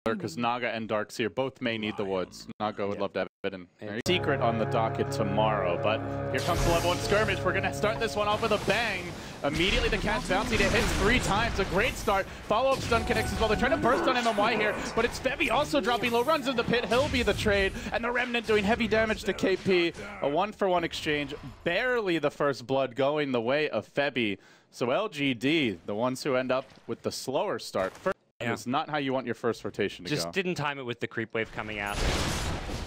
Because Naga and Darkseer both may need the woods. Naga would love to have it in. Secret on the docket tomorrow, but here comes the level 1 skirmish. We're going to start this one off with a bang. Immediately the cat's bouncing. It hits 3 times. A great start. Follow-up stun connects as well. They're trying to burst on MMY here, but it's Febby also dropping low. Runs in the pit. He'll be the trade. And the Remnant doing heavy damage to KP. A 1-for-1 exchange. Barely the first blood going the way of Febby. So LGD, the ones who end up with the slower start. It's not how you want your first rotation to go. Just didn't time it with the creep wave coming out.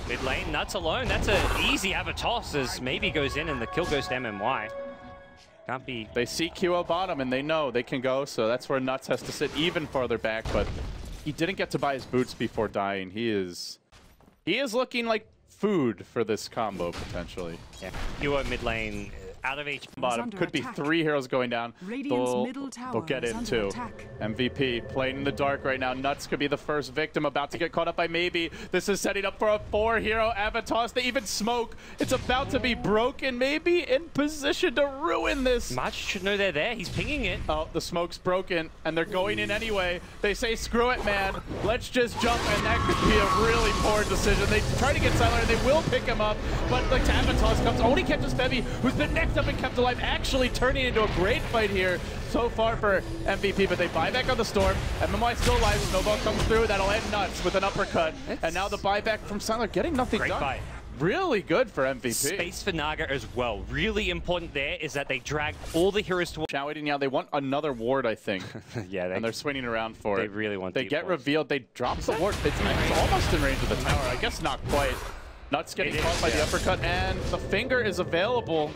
Mid lane, Nuts alone. That's an easy Avatos as maybe goes in and the kill goes to MMY. Can't be. They see QO bottom and they know they can go, so that's where Nuts has to sit even farther back, but he didn't get to buy his boots before dying. He is looking like food for this combo, potentially. Yeah, QO mid lane. Out of HP. Bottom. Could be 3 heroes going down. They'll get in too. MVP playing in the dark right now. Nuts could be the first victim, about to get caught up by Maybe. This is setting up for a 4-hero Avatos. They even smoke. It's about to be broken. Maybe in position to ruin this. March should know they're there. He's pinging it. Oh, the smoke's broken, and they're going in anyway. They say, screw it, man. Let's just jump, and that could be a really poor decision. They try to get Siler, they will pick him up, but the Avatos comes. Only catches Febby, who's been next up and kept alive, actually turning into a great fight here so far for MVP, but they buyback on the Storm. MMY still alive. Snowball comes through. That'll end Nuts with an uppercut. And now the buyback from Siler, getting nothing done. Fight. Really good for MVP. Space for Naga as well. Really important there is that they drag all the heroes to... Chow waiting now. They want another ward, I think. Yeah, and they're swinging around for it. They really want They get revealed. They drop the ward. It's almost in range of the tower. I guess not quite. Nuts getting caught by the uppercut, and the finger is available.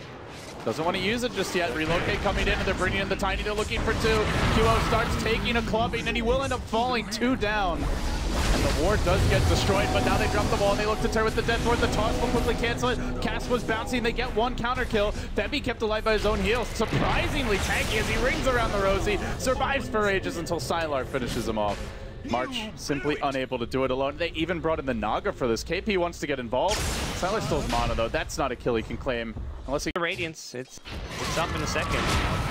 Doesn't want to use it just yet. Relocate coming in, and they're bringing in the Tiny. They're looking for 2. QO starts taking a clubbing, and he will end up falling 2 down. And the ward does get destroyed, but now they drop the wall, and they look to turn with the death ward. The toss will quickly cancel it. Cass was bouncing. They get 1 counter kill. Febby kept alive by his own heals. Surprisingly tanky as he rings around the Rosie. Survives for ages until Sylar finishes him off. March simply unable to do it alone. They even brought in the Naga for this. KP wants to get involved. Sylar still has mono, though. That's not a kill he can claim. Unless he... Radiance, it's up in a second.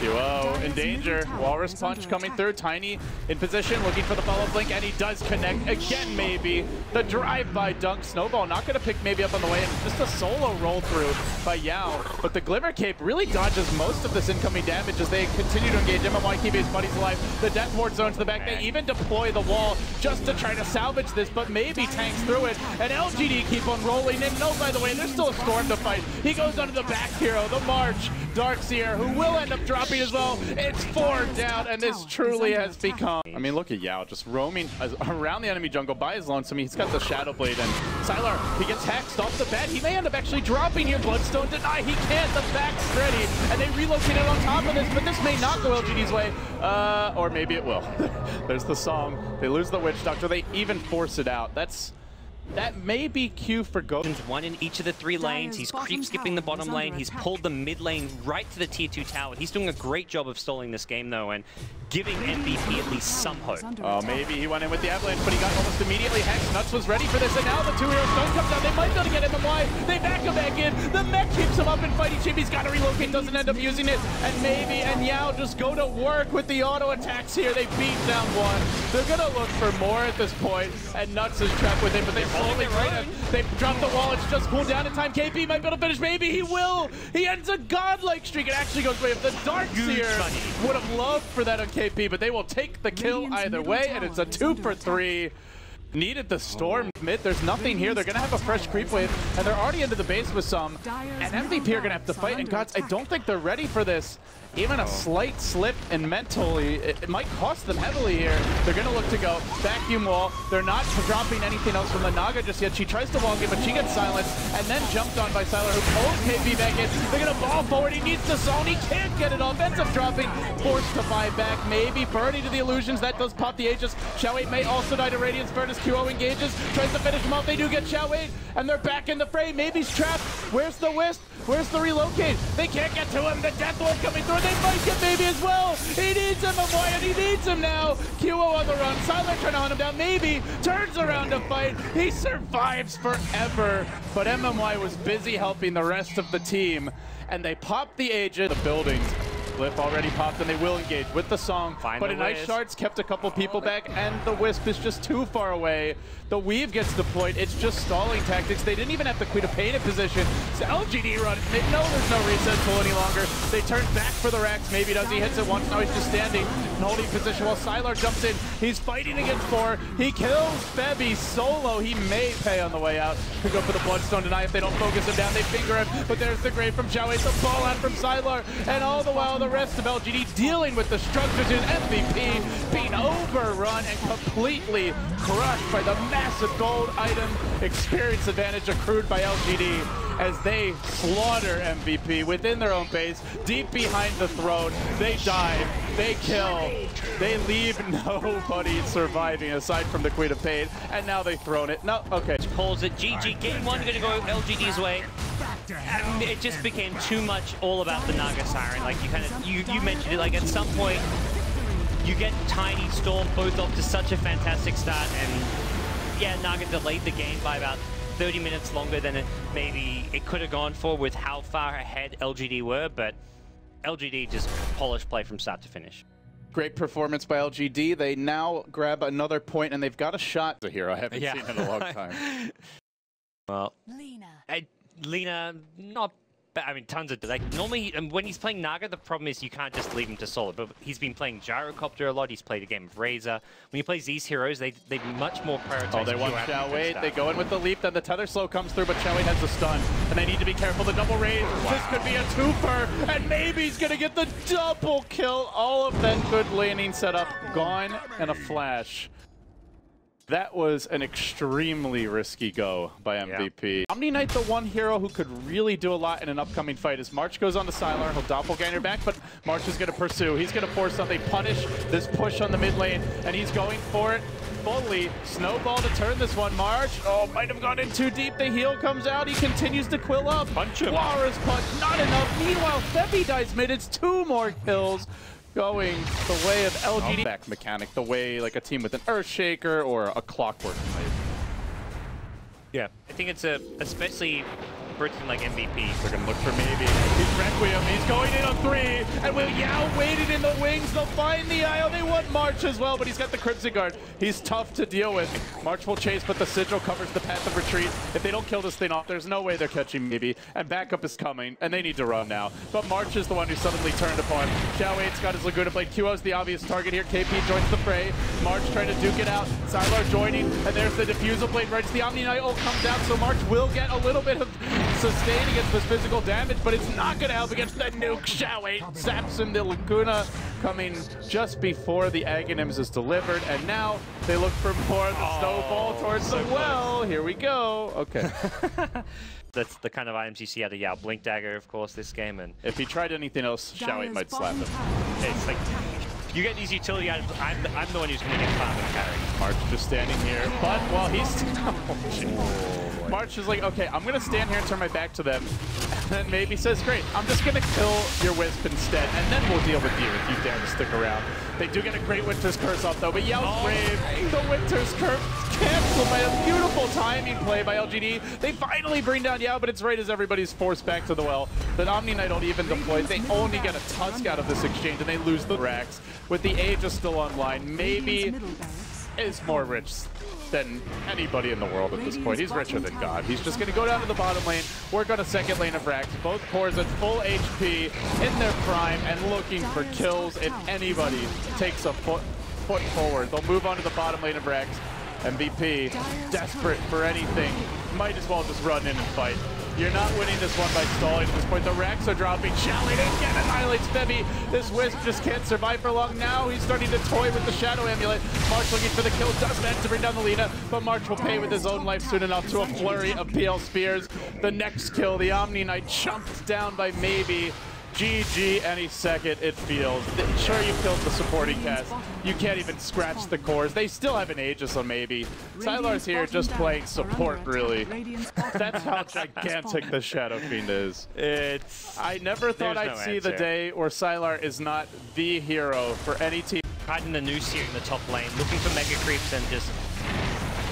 QO in danger. Walrus punch coming through. Tiny in position, looking for the follow-up blink, and he does connect again, Maybe. The drive-by dunk. Snowball not going to pick Maybe up on the way, and just a solo roll through by Yao. But the Glimmer Cape really dodges most of this incoming damage as they continue to engage. MMY keeping his buddies alive. The death ward zone to the back. They even deploy the wall just to try to salvage this, but Maybe tanks through it, and LGD keep on rolling. And no, by the way, there's still a Storm to fight. He goes under the back hero, the March, Darkseer, who will end up dropping as well. It's 4 down, and this truly has become... I mean, look at Yao just roaming around the enemy jungle by his lonesome. He's got the Shadow Blade, and Sylar, he gets hexed off the bat. He may end up actually dropping here. Bloodstone deny. He can't. The back's ready, and they relocate it on top of this, but this may not go LGD's way. Or maybe it will. There's the song. They lose the Witch Doctor. They even force it out. That may be Q for Ghost. 1 in each of the 3 lanes. He's creep skipping the bottom lane. He's pulled the mid lane right to the tier 2 tower. He's doing a great job of stalling this game, though, and giving MVP at least some hope. Oh, maybe he went in with the avalanche, but he got almost immediately hexed. Nuts was ready for this, and now the 2-hero stone comes down. They might be able to get MMY. They back him back in. The mech keeps him up in fighting shape. He's got to relocate, doesn't end up using it. And Maybe and Yao just go to work with the auto attacks here. They beat down 1. They're going to look for more at this point, and Nuts is trapped with it, but they slowly right in. They drop the wall. It's just cooled down in time. KP might be able to finish. Maybe he will. He ends a godlike streak. It actually goes way up. The Darkseer would have loved for that on KP, but they will take the kill either way, and it's a 2 for 3. Needed the Storm mid. There's nothing here. They're going to have a fresh creep wave, and they're already into the base with some. And MVP are going to have to fight, and gods, I don't think they're ready for this. Even a slight slip and mentally, it might cost them heavily here. They're going to look to go vacuum wall. They're not dropping anything else from the Naga just yet. She tries to walk in, but she gets silenced and then jumped on by Sylar, who pulls KP back in. They're going to ball forward. He needs the zone. He can't get it off. Ends up dropping. Forced to buy back. Maybe burning to the illusions. That does pop the Aegis. Xiao 8 may also die to Radiance Burn as QO engages. Tries to finish him off. They do get Xiao 8, and they're back in the fray. Maybe's trapped. Where's the Wisp? Where's the relocate? They can't get to him. The Death Ward coming through. They might get Maybe as well. He needs him, and he needs him now. QO on the run. Sylar trying to hunt him down. Maybe turns around to fight. He survives forever. But MMY was busy helping the rest of the team, and they popped the Aegis. The buildings Glyph already popped, and they will engage with the song. But an Ice Shard's kept a couple people back, and the Wisp is just too far away. The Weave gets deployed. It's just stalling tactics. They didn't even have the Queen of Pain in position. So LGD run. They know there's no reset pull any longer. They turn back for the Rax. Maybe does. He hits it once. Now he's just standing and holding position while Sylar jumps in. He's fighting against 4. He kills Febby solo. He may pay on the way out. Could go for the Bloodstone tonight if they don't focus him down. They finger him. But there's the grave from Xiao. It's a ball out from Sylar. And all the while, the rest of LGD dealing with the structures. MVP being overrun and completely crushed by the massive gold item experience advantage accrued by LGD as they slaughter MVP within their own base, deep behind the throne. They dive, they kill, they leave nobody surviving aside from the Queen of Pain, and now they've thrown it. No, okay. Calls it GG. Game 1 going to go LGD's way. And it just became too much all about the Naga Siren. Like you mentioned it, like at some point you get Tiny, Storm both off to such a fantastic start, and yeah, Naga delayed the game by about 30 minutes longer than maybe it could have gone for with how far ahead LGD were, but LGD just polished play from start to finish. Great performance by LGD. They now grab another point, and they've got a shot. The hero I haven't seen in a long time. Well, Lina, not bad. I mean, tons of, like, normally when he's playing Naga, the problem is you can't just leave him to solo, but he's been playing Gyrocopter a lot. He's played a game of Razor. When he plays these heroes, they much more prioritize. Oh, they want Xiao Wei. They go in with the leap, then the tether slow comes through, but Xiao Wei has the stun, and they need to be careful. The double raise, this could be a twofer, and maybe he's gonna get the double kill. All of that good laning setup gone in a flash. That was an extremely risky go by MVP. Yeah. Omni Knight, the one hero who could really do a lot in an upcoming fight, as March goes on to Sylar. He'll doppelganger back, but March is going to pursue. He's going to force something, punish this push on the mid lane, and he's going for it fully. Snowball to turn this one. March, oh, might have gone in too deep. The heal comes out. He continues to quill up. Punch him. Wara's punch, not enough. Meanwhile, Febby dies mid. It's 2 more kills. Going the way of LGD back mechanic, the way like a team with an Earthshaker or a Clockwork maybe. Yeah, I think it's especially for a team like MVP. They're gonna look for maybe. He's Requiem, he's going in on 3, and with Yao waiting in the wings, they'll find the IO. They want March as well, but he's got the Crimson Guard. He's tough to deal with. March will chase, but the Sigil covers the path of retreat. If they don't kill this thing off, there's no way they're catching maybe. And backup is coming, and they need to run now. But March is the one who suddenly turned upon. Xiao Wei's got his Laguna Blade. QO's the obvious target here. KP joins the fray. March trying to duke it out. Sylar joining, and there's the Diffusal Blade. Right, the Omni Knight ult comes out, so March will get a little bit of sustain against this physical damage, but it's not going to help against the nuke. Xiao Wei zaps him. The Laguna coming just before the Aghanims is delivered, and now they look for more of the snowball towards the well. Here we go. Okay. That's the kind of items you see out of Yao. Blink Dagger, of course, this game, and if he tried anything else, Xiao Wei might slap him. It's like, you get these utility items, I'm the one who's going to get farmed and carried. March just standing here, but while he's... March is like, okay, I'm going to stand here and turn my back to them. And then maybe says, great, I'm just going to kill your Wisp instead, and then we'll deal with you if you dare to stick around. They do get a great Winter's Curse off, though, but Yao's brave. The Winter's Curse canceled by a beautiful timing play by LGD. They finally bring down Yao, but it's right as everybody's forced back to the well. But Omni Knight don't even deploy. They only get a Tusk out of this exchange, and they lose the Rax. With the Aegis still online, maybe is more rich than anybody in the world at this point. He's richer than God. He's just going to go down to the bottom lane, work on a second lane of Rax. Both cores at full HP in their prime and looking for kills. If anybody takes a foot forward, they'll move on to the bottom lane of Rax. MVP, desperate for anything, might as well just run in and fight. You're not winning this one by stalling at this point. The Rax are dropping. Shelly again annihilates Febby. This Wisp just can't survive for long. Now he's starting to toy with the Shadow Amulet. March looking for the kill. Does manage to bring down the Lina, but March will pay with his own life soon enough to a flurry of PL Spears. The next kill, the Omni Knight jumped down by maybe. GG any second, it feels. Sure, you killed the supporting cast. You can't even scratch the cores. They still have an Aegis on maybe. Sylar's here just playing support, really. That's how gigantic the Shadow Fiend is. I never thought I'd see the day where Sylar is not the hero for any team. Hiding the Noose here in the top lane, looking for mega creeps and just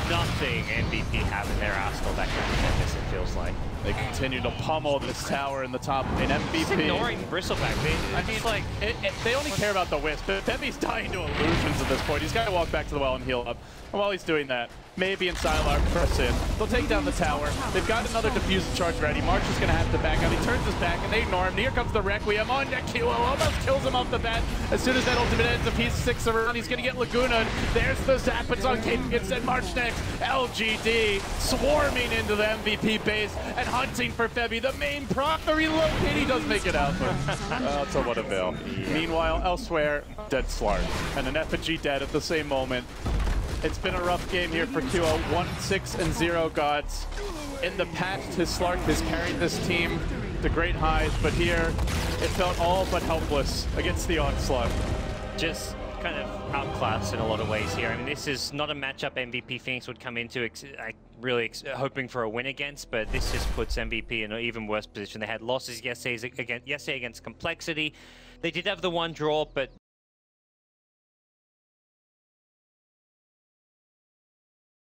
nothing MVP have in their arsenal that can defend this, it feels like. They continue to pummel this tower in the top lane. MVP. Just ignoring Bristleback. They only care about the wisp. But Febi's dying to illusions at this point. He's got to walk back to the well and heal up. And while he's doing that, Maybe and Sylar press in. They'll take down the tower. They've got another diffuse charge ready. March is going to have to back out. He turns his back and they ignore him. Here comes the Requiem on Kilo. Almost kills him off the bat. As soon as that ultimate ends, if he's 6 around, he's going to get Laguna. There's the zap. It's on Caden gets sent March next. LGD swarming into the MVP base and hunting for Febi. The main prop, the relocate. He does make it out. But to what avail. Yeah. Meanwhile, elsewhere, dead Slark. And an effigy dead at the same moment. It's been a rough game here for Q0. 1-6-0 gods. In the past, his Slark has carried this team to great highs, but here it felt all but helpless against the onslaught. Just kind of outclassed in a lot of ways here. I mean, this is not a matchup MVP Phoenix would come into really hoping for a win against, but this just puts MVP in an even worse position. They had losses yesterday against Complexity. They did have the one draw, but